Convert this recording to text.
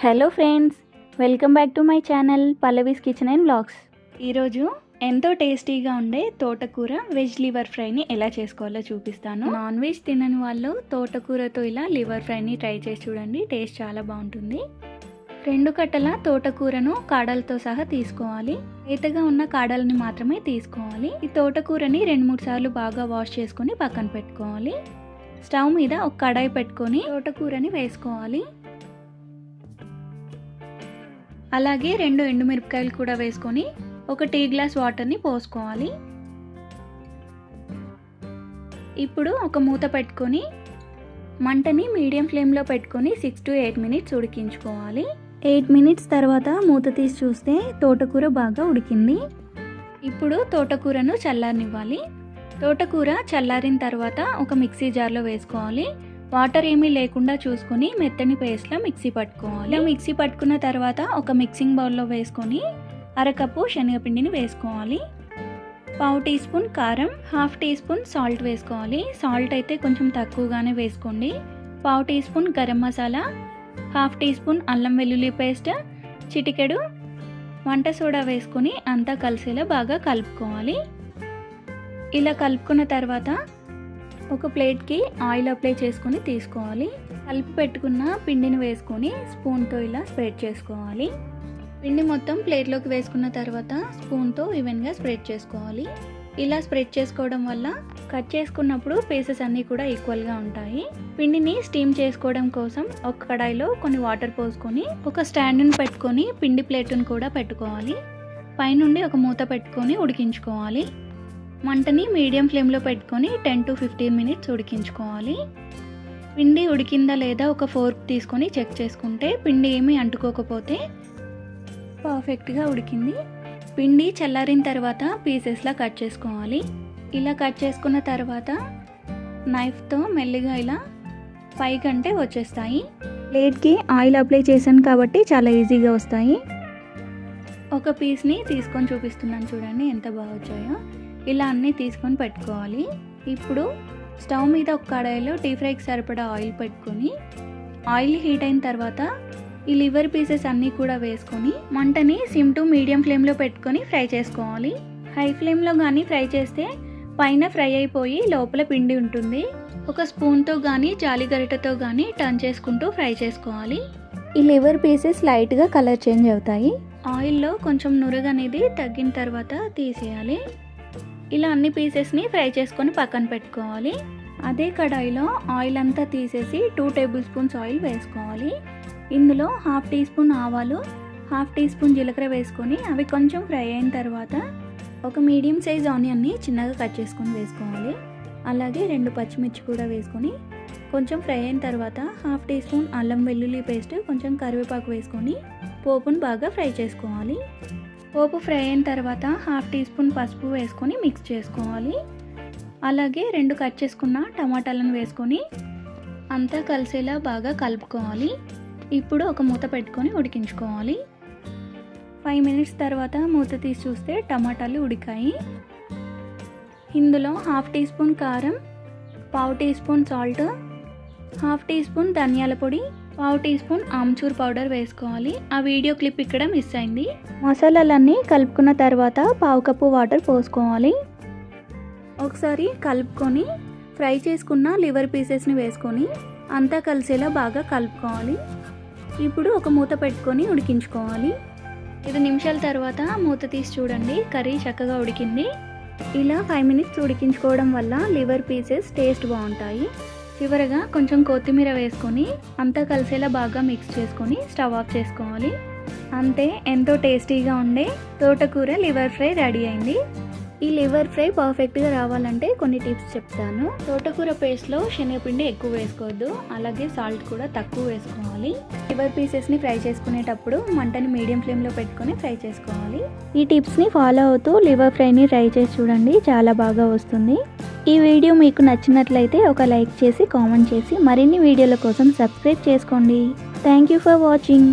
Hello friends, welcome back to my channel Pallavi's kitchen and vlogs. ఈరోజు ఎంతో టేస్టీగా ఉండే తోటకూర వెజ్ లివర్ ఫ్రైని ఎలా చేసుకోవాలో చూపిస్తాను. నాన్ వెజ్ తినని వాళ్ళు తోటకూరతో ఇలా లివర్ ఫ్రైని ట్రై చేసి చూడండి, టేస్ట్ చాలా బాగుంటుంది. 2 కట్టల తోటకూరను కాడలతో సహా తీసుకోవాలి. లేతగా ఉన్న కాడల్ని మాత్రమే తీసుకోవాలి. ఈ తోటకూరని 2-3 సార్లు బాగా వాష్ చేసుకొని పక్కన పెట్టుకోవాలి. స్టవ్ మీద ఒక కడాయి పెట్టుకొని తోటకూరని వేసుకోవాలి. అలాగే 2 ఎండుమిరపకాయలు కూడా వేసుకొని ఒక టీ గ్లాస్ వాటర్ని పోసుకోవాలి. ఇప్పుడు ఒక మూత పెట్టుకొని మంటని మీడియం ఫ్లేమ్లో పెట్టుకొని 6 to 8 మినిట్స్ ఉడికించుకోవాలి. 8 మినిట్స్ తర్వాత మూత తీసి చూస్తే తోటకూర బాగా ఉడికింది. ఇప్పుడు తోటకూరను చల్లారనివ్వాలి. తోటకూర చల్లారిన తర్వాత ఒక మిక్సీ జార్లో వేసుకోవాలి. వాటర్ ఏమీ లేకుండా చూసుకొని మెత్తని పేస్ట్లా మిక్సీ పట్టుకోవాలి. మిక్సీ పట్టుకున్న తర్వాత ఒక మిక్సింగ్ బౌల్లో వేసుకొని 1/2 కప్పు శనగపిండిని వేసుకోవాలి. 1/2 టీ స్పూన్ కారం, 1/2 టీ స్పూన్ సాల్ట్ వేసుకోవాలి. సాల్ట్ అయితే కొంచెం తక్కువగానే వేసుకోండి. 1/2 teaspoon garam masala, 1/2 teaspoon అల్లం వెల్లుల్లి పేస్ట్, చిటికెడు వంట సోడా వేసుకొని అంతా కలిసేలా బాగా కలుపుకోవాలి. ఇలా కలుపుకున్న తర్వాత ఒక ప్లేట్కి ఆయిల్ అప్లై చేసుకొని తీసుకోవాలి. కలిపి పెట్టుకున్న పిండిని వేసుకొని స్పూన్తో ఇలా స్ప్రెడ్ చేసుకోవాలి. పిండి మొత్తం ప్లేట్లోకి వేసుకున్న తర్వాత స్పూన్తో ఈవెన్గా స్ప్రెడ్ చేసుకోవాలి. ఇలా స్ప్రెడ్ చేసుకోవడం వల్ల కట్ చేసుకున్నప్పుడు పీసెస్ అన్నీ కూడా ఈక్వల్గా ఉంటాయి. పిండిని స్టీమ్ చేసుకోవడం కోసం ఒక కడాయిలో కొన్ని వాటర్ పోసుకొని ఒక స్టాండ్ని పెట్టుకొని పిండి ప్లేట్ను కూడా పెట్టుకోవాలి. పైనుండి ఒక మూత పెట్టుకొని ఉడికించుకోవాలి. మంటని మీడియం ఫ్లేమ్లో పెట్టుకొని 10 to 15 మినిట్స్ ఉడికించుకోవాలి. పిండి ఉడికిందా లేదా ఒక ఫోర్క్ తీసుకొని చెక్ చేసుకుంటే పిండి ఏమీ అంటుకోకపోతే పర్ఫెక్ట్గా ఉడికింది. పిండి చల్లారిన తర్వాత పీసెస్లా కట్ చేసుకోవాలి. ఇలా కట్ చేసుకున్న తర్వాత నైఫ్తో మెల్లిగా ఇలా పైకంటే వచ్చేస్తాయి. ప్లేట్కి ఆయిల్ అప్లై చేశాను కాబట్టి చాలా ఈజీగా వస్తాయి. ఒక పీస్ని తీసుకొని చూపిస్తున్నాను చూడండి ఎంత బాగా వచ్చాయో. ఇలా అన్నీ తీసుకొని పెట్టుకోవాలి. ఇప్పుడు స్టవ్ మీద ఒక కడాయిలో డీప్ ఫ్రైకి సరిపడా ఆయిల్ పెట్టుకొని ఆయిల్ హీట్ అయిన తర్వాత ఈ లివర్ పీసెస్ అన్నీ కూడా వేసుకొని మంటని సిమ్ టు మీడియం ఫ్లేమ్లో పెట్టుకొని ఫ్రై చేసుకోవాలి. హై ఫ్లేమ్లో కానీ ఫ్రై చేస్తే పైన ఫ్రై అయిపోయి లోపల పిండి ఉంటుంది. ఒక స్పూన్తో కానీ జాలి గరిటెతో కానీ టర్న్ చేసుకుంటూ ఫ్రై చేసుకోవాలి. ఈ లివర్ పీసెస్ లైట్గా కలర్ చేంజ్ అవుతాయి. ఆయిల్లో కొంచెం నురగ అనేది తగ్గిన తర్వాత తీసేయాలి. ఇలా అన్ని పీసెస్ని ఫ్రై చేసుకొని పక్కన పెట్టుకోవాలి. అదే కడాయిలో ఆయిల్ అంతా తీసేసి 2 టేబుల్ స్పూన్స్ ఆయిల్ వేసుకోవాలి. ఇందులో 1/2 టీ స్పూన్ ఆవాలు, 1/2 టీ స్పూన్ జీలకర్ర వేసుకొని అవి కొంచెం ఫ్రై అయిన తర్వాత ఒక మీడియం సైజ్ ఆనియన్ని చిన్నగా కట్ చేసుకొని వేసుకోవాలి. అలాగే 2 పచ్చిమిర్చి కూడా వేసుకొని కొంచెం ఫ్రై అయిన తర్వాత 1/2 టీ స్పూన్ అల్లం వెల్లుల్లి పేస్ట్, కొంచెం కరివేపాకు వేసుకొని పోపును బాగా ఫ్రై చేసుకోవాలి. పోపు ఫ్రై అయిన తర్వాత 1/2 టీ స్పూన్ పసుపు వేసుకొని మిక్స్ చేసుకోవాలి. అలాగే 2 కట్ చేసుకున్న టమాటాలను వేసుకొని అంతా కలిసేలా బాగా కలుపుకోవాలి. ఇప్పుడు ఒక మూత పెట్టుకొని ఉడికించుకోవాలి. 5 మినిట్స్ తర్వాత మూత తీసి చూస్తే టమాటాలు ఉడికాయి. ఇందులో 1/2 టీ స్పూన్ కారం, 1/2 teaspoon salt, 1/2 teaspoon ధనియాల పొడి, 1/2 టీ స్పూన్ ఆమ్చూర్ పౌడర్ వేసుకోవాలి. ఆ వీడియో క్లిప్ ఇక్కడ మిస్ అయింది. మసాలాలన్నీ కలుపుకున్న తర్వాత 1/2 కప్పు వాటర్ పోసుకోవాలి. ఒకసారి కలుపుకొని ఫ్రై చేసుకున్న లివర్ పీసెస్ని వేసుకొని అంతా కలిసేలా బాగా కలుపుకోవాలి. ఇప్పుడు ఒక మూత పెట్టుకొని ఉడికించుకోవాలి. 5 నిమిషాల తర్వాత మూత తీసి చూడండి, కర్రీ చక్కగా ఉడికింది. ఇలా 5 మినిట్స్ ఉడికించుకోవడం వల్ల లివర్ పీసెస్ టేస్ట్ బాగుంటాయి. చివరగా కొంచెం కొత్తిమీర వేసుకొని అంతా కలిసేలా బాగా మిక్స్ చేసుకొని స్టవ్ ఆఫ్ చేసుకోవాలి. అంతే, ఎంతో టేస్టీగా ఉండే తోటకూర లివర్ ఫ్రై రెడీ అయింది. ఈ లివర్ ఫ్రై పర్ఫెక్ట్గా రావాలంటే కొన్ని టిప్స్ చెప్తాను. తోటకూర పేస్ట్లో శనగపిండి ఎక్కువ వేసుకోవద్దు, అలాగే సాల్ట్ కూడా తక్కువ వేసుకోవాలి. లివర్ పీసెస్ని ఫ్రై చేసుకునేటప్పుడు మంటని మీడియం ఫ్లేమ్లో పెట్టుకొని ఫ్రై చేసుకోవాలి. ఈ టిప్స్ని ఫాలో అవుతూ లివర్ ఫ్రైని ట్రై చేసి చూడండి, చాలా బాగా వస్తుంది. ఈ వీడియో మీకు నచ్చినట్లయితే ఒక లైక్ చేసి కామెంట్ చేసి మరిన్ని వీడియోల కోసం సబ్స్క్రైబ్ చేసుకోండి. Thank you for watching.